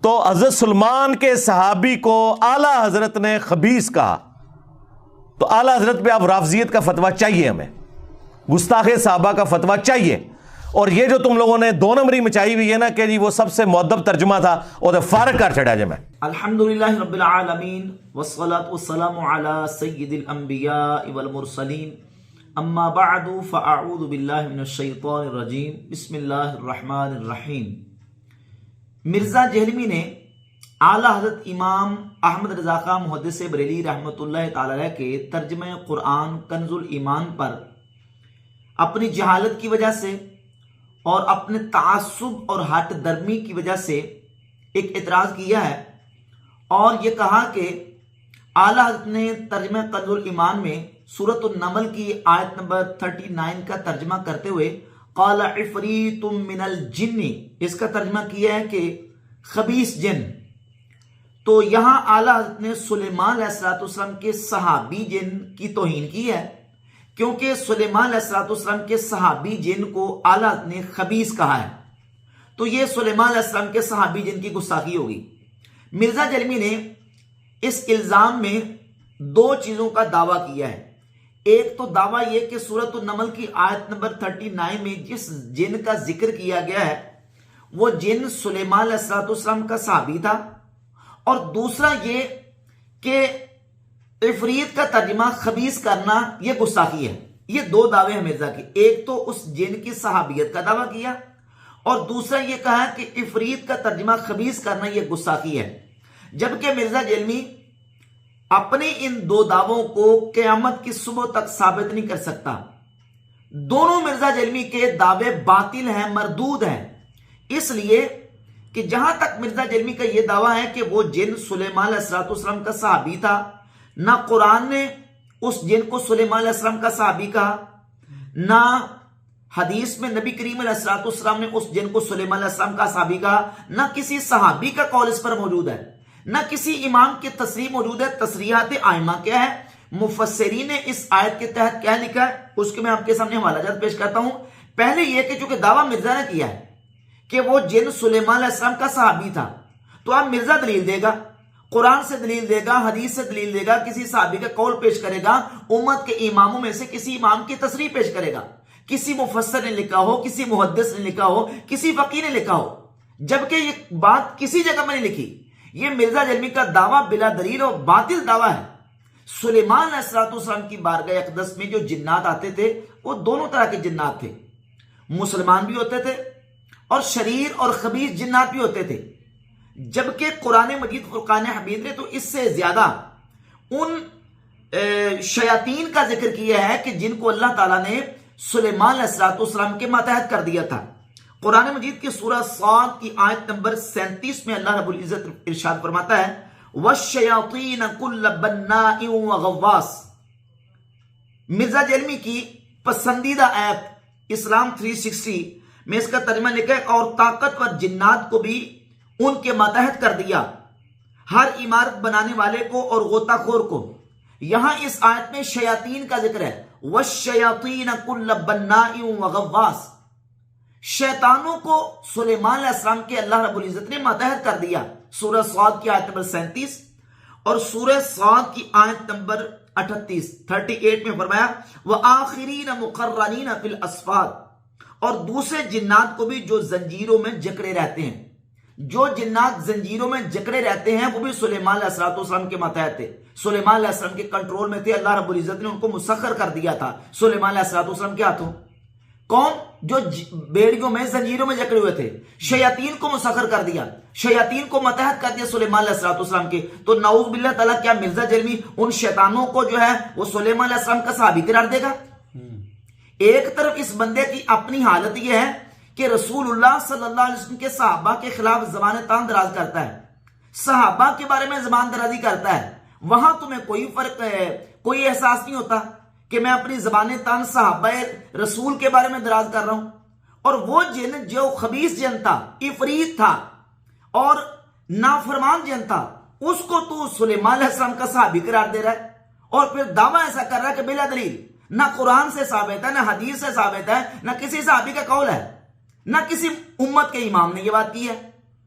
تو حضرت سلمان کے صحابی کو اعلیٰ حضرت نے خبیث کہا، تو اعلیٰ حضرت پہ اب رافضیت کا فتویٰ چاہیے، ہمیں گستاخ صحابہ کا فتویٰ چاہیے۔ اور یہ جو تم لوگوں نے دو نمبری مچائی ہوئی ہے نا کہ جی وہ سب سے مؤدب ترجمہ تھا، وہ تو فارغ کر چھڑا جی میں۔ الحمدللہ رب العالمین والصلاة والسلام علی سید الانبیاء والمرسلین، اما بعد فاعوذ باللہ من الشیطان الرجیم، بسم اللہ الرحمن الرحیم۔ مرزا جہلمی نے اعلیٰ حضرت امام احمد رضا خان محدث بریلی رحمۃ اللہ تعالی علیہ کے ترجمہ قرآن کنز الایمان پر اپنی جہالت کی وجہ سے اور اپنے تعصب اور ہٹ درمی کی وجہ سے ایک اعتراض کیا ہے، اور یہ کہا کہ اعلیٰ حضرت نے ترجمہ کنز الایمان میں سورۃ النمل کی آیت نمبر 39 کا ترجمہ کرتے ہوئے قال عفریت من الجن، اس کا ترجمہ کیا ہے کہ خبیث جن۔ تو یہاں اعلیٰ حضرت نے سلیمان علیہ السلام کے صحابی جن کی توہین کی ہے، کیونکہ سلیمان علیہ السلام کے صحابی جن کو اعلیٰ حضرت نے خبیث کہا ہے، تو یہ سلیمان علیہ السلام کے صحابی جن کی گستاخی ہوگی۔ مرزا جہلمی نے اس الزام میں دو چیزوں کا دعویٰ کیا ہے۔ ایک تو دعویٰ یہ کہ سورۃ النمل کی آیت نمبر 39 میں جس جن کا ذکر کیا گیا ہے وہ جن سلیمان علیہ السلام کا صحابی تھا، اور دوسرا یہ کہ عفریت کا ترجمہ خبیث کرنا یہ گستاخی ہے۔ یہ دو دعوے ہیں مرزا کے، ایک تو اس جن کی صحابیت کا دعویٰ کیا، اور دوسرا یہ کہا کہ عفریت کا ترجمہ خبیث کرنا یہ گستاخی ہے، جبکہ مرزا جہلمی اپنے ان دو دعووں کو قیامت کی صبح تک ثابت نہیں کر سکتا۔ دونوں مرزا جہلمی کے دعوے باطل ہیں، مردود ہیں، اس لیے کہ جہاں تک مرزا جہلمی کا یہ دعویٰ ہے کہ وہ جن سلیمان علیہ السلام کا صحابی تھا، نہ قرآن نے اس جن کو سلیمان علیہ السلام کا صحابی کہا، نہ حدیث میں نبی کریم علیہ السلام نے اس جن کو سلیمان علیہ السلام کا صحابی کہا، نہ کسی صحابی کا قول اس پر موجود ہے، نہ کسی امام کی تصریح موجود ہے۔ تصریحات ائمہ کیا ہے، مفسرین نے اس آیت کے تحت کیا لکھا ہے، اس کے میں آپ کے سامنے حوالہ جات پیش کرتا ہوں۔ پہلے یہ کہ چونکہ دعویٰ مرزا نے کیا ہے کہ وہ جن سلیمان علیہ السلام کا صحابی تھا، تو اب مرزا دلیل دے گا، قرآن سے دلیل دے گا، حدیث سے دلیل دے گا، کسی صحابی کا قول پیش کرے گا، امت کے اماموں میں سے کسی امام کی تصریح پیش کرے گا، کسی مفسر نے لکھا ہو، کسی محدث نے لکھا ہو، کسی فقیہ نے لکھا ہو، جبکہ یہ بات کسی جگہ میں نہیں لکھی۔ یہ مرزا جہلمی کا دعویٰ بلا دلیل اور باطل دعویٰ ہے۔ سلیمان علیہ السلام کی بارگاہ اقدس میں جو جنات آتے تھے وہ دونوں طرح کے جنات تھے، مسلمان بھی ہوتے تھے اور شریر اور خبیث جنات بھی ہوتے تھے، جبکہ قرآن مجید فرقان حمید نے تو اس سے زیادہ ان شیاطین کا ذکر کیا ہے کہ جن کو اللہ تعالیٰ نے سلیمان علیہ السلام کے ماتحت کر دیا تھا۔ قرآن مجید کی سورہ صاد کی آیت نمبر 37 میں اللہ رب العزت ارشاد فرماتا ہے وَالشَّيَاطِينَ كُلَّ بَنَّاءٍ وَغَوَّاصٍ۔ مرزا جہلمی کی پسندیدہ ایپ اسلام 360 میں اس کا ترجمہ لکھا ہے اور طاقتور جنات کو بھی ان کے ماتحت کر دیا، ہر عمارت بنانے والے کو اور غوطہ خور کو۔ یہاں اس آیت میں شیاطین کا ذکر ہے، وَالشَّيَاطِينَ كُلَّ بَنَّاءٍ وَغَوَّاصٍ۔ شیطانوں کو سلیمان علیہ السلام کے اللہ رب العزت نے ماتحت کر دیا، سورہ صاد کی آیت نمبر 37 اور سورہ صاد کی آیت نمبر 38 میں فرمایا وَآخِرِينَ مُقَرَّنِينَ فِي الْأَصْفَادِ، اور دوسرے جنات کو بھی جو زنجیروں میں جکڑے رہتے ہیں۔ جو جنات زنجیروں میں جکڑے رہتے ہیں وہ بھی سلیمان علیہ السلام کے ماتحت تھے، سلیمان علیہ السلام کے کنٹرول میں تھے، اللہ رب العزت نے ان کو مسخر کر دیا تھا سلیمان علیہ السلام کے ہاتھوں۔ کون؟ جو بیڑیوں میں زنجیروں میں جکڑے ہوئے تھے، شیاطین کو مسخر کر دیا، شیاطین کو ماتحت کر دیا سلیمان علیہ السلام کے۔ تو نعوذ باللہ تعالیٰ، کیا مرزا جہلمی ان شیطانوں کو جو ہے وہ سلیمان علیہ السلام کا صحابی قرار دے گا؟ ایک طرف اس بندے کی اپنی حالت یہ ہے کہ رسول اللہ صلی اللہ علیہ وسلم کے صحابہ کے خلاف زبان تان دراز کرتا ہے، صحابہ کے بارے میں زبان درازی کرتا ہے، وہاں تمہیں کوئی فرق ہے، کوئی احساس نہیں ہوتا کہ میں اپنی زبان تان صحابہ رسول کے بارے میں دراز کر رہا ہوں۔ اور وہ جن جو خبیث جن تھا، عفریت تھا اور نافرمان جن تھا، اس کو تو سلیمان علیہ السلام کا صحابی قرار دے رہا ہے، اور پھر دعویٰ ایسا کر رہا ہے کہ بلا دلیل، نہ قرآن سے ثابت ہے، نہ حدیث سے ثابت ہے، نہ کسی صحابی کا قول ہے، نہ کسی امت کے امام نے یہ بات کی ہے۔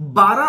12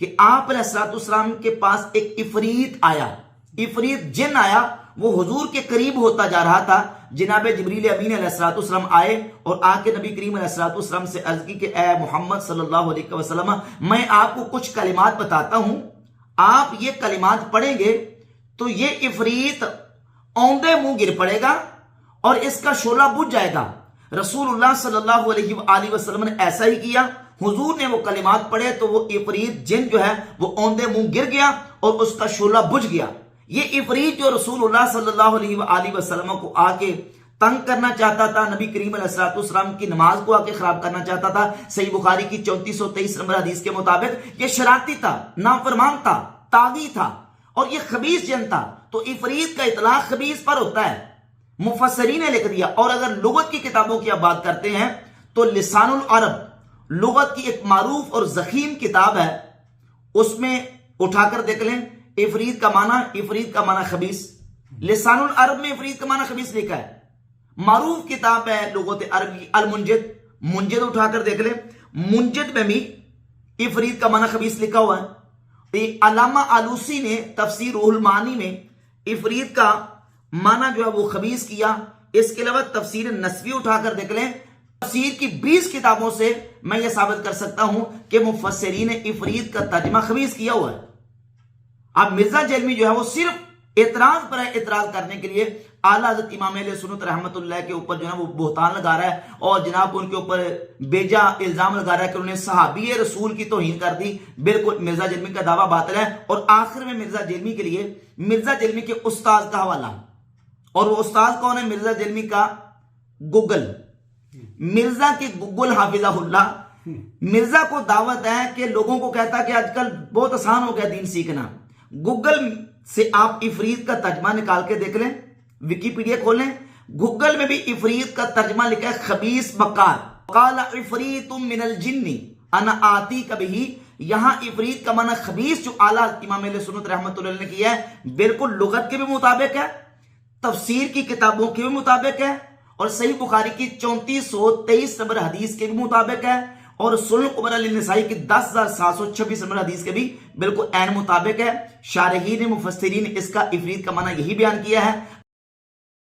کہ آپ علیہ السلام کے پاس ایک عفریت آیا، عفریت جن آیا، وہ حضور کے قریب ہوتا جا رہا تھا۔ جناب جبریل امین علیہ السلام آئے اور آ کے نبی کریم علیہ السلام سے عرض کی کہ اے محمد صلی اللہ علیہ وسلم، میں آپ کو کچھ کلمات بتاتا ہوں، آپ یہ کلمات پڑھیں گے تو یہ عفریت اوندے منہ گر پڑے گا اور اس کا شعلہ بجھ جائے گا۔ رسول اللہ صلی اللہ علیہ وآلہ وسلم نے ایسا ہی کیا، حضور نے وہ کلمات پڑھے تو وہ عفریت جن جو ہے وہ اوندے منہ گر گیا اور اس کا شعلہ بجھ گیا۔ یہ عفریت جو رسول اللہ صلی اللہ علیہ وآلہ وسلم کو آ کے تنگ کرنا چاہتا تھا، نبی کریم علیہ السلام کی نماز کو آ کے خراب کرنا چاہتا تھا، صحیح بخاری کی 3423 نمبر حدیث کے مطابق یہ شرارتی تھا، نافرمان تھا، طاغی تھا اور یہ خبیث جن تھا۔ تو عفریت کا اطلاق خبیث پر ہوتا ہے، مفسرین نے لکھ دیا۔ اور اگر لغت کی کتابوں کی آپ بات کرتے ہیں تو لسان العرب لغت کی ایک معروف اور ضخیم کتاب ہے، اس میں اٹھا کر دیکھ لیں عفریت کا معنی خبیث، لسان العرب میں عفریت کا معنی خبیث لکھا ہے۔ معروف کتاب ہے لغت عربی المنجد، منجد اٹھا کر دیکھ لیں، منجد میں بھی عفریت کا معنی خبیث لکھا ہوا ہے۔ علامہ آلوسی نے تفسیر روح المعانی میں عفریت کا معنی جو ہے وہ خبیث کیا۔ اس کے علاوہ تفسیر نسوی اٹھا کر دیکھ لیں، تفسیر کی 20 کتابوں سے میں یہ ثابت کر سکتا ہوں کہ مفسرین نے عفریت کا ترجمہ خبیث کیا ہوا ہے۔ اب مرزا جیلمی جو ہے وہ صرف اعتراض پر اعتراض کرنے کے لیے اعلیٰ حضرت امام اہل سنت رحمۃ اللہ کے اوپر جو ہے وہ بہتان لگا رہا ہے اور جناب ان کے اوپر بیجا الزام لگا رہا ہے کہ انہوں نے صحابی رسول کی توہین کر دی۔ بالکل مرزا جیلمی کا دعویٰ باطل ہے۔ اور آخر میں مرزا جیلمی کے لیے مرزا جیلمی کے استاذ کا حوالہ، اور وہ استاذ کون ہے؟ مرزا جیلمی کا گوگل، مرزا کے گوگل حافظہ اللہ۔ مرزا کو دعوت ہے کہ لوگوں کو کہتا ہے کہ آج کل بہت آسان ہو گیا دین سیکھنا، گوگل سے آپ عفریت کا ترجمہ نکال کے دیکھ لیں، ویکیپیڈیا کھولیں، گوگل میں بھی عفریت کا ترجمہ لکھا ہے خبیث مکار، قال عفریت من الجن انا آتیک بہ۔ یہاں عفریت کا معنی خبیث جو اعلیٰ امام اہل سنت رحمۃ اللہ نے کیا ہے بالکل لغت کے بھی مطابق ہے، تفسیر کی کتابوں کے بھی مطابق ہے، اور صحیح بخاری کی 3423 نمبر حدیث کے بھی مطابق ہے، اور سنن کبریٰ للنسائی کی 10726 نمبر حدیث کے بھی بالکل عین مطابق ہے۔ شارحین مفسرین نے اس کا عفریت کا معنی یہی بیان کیا ہے۔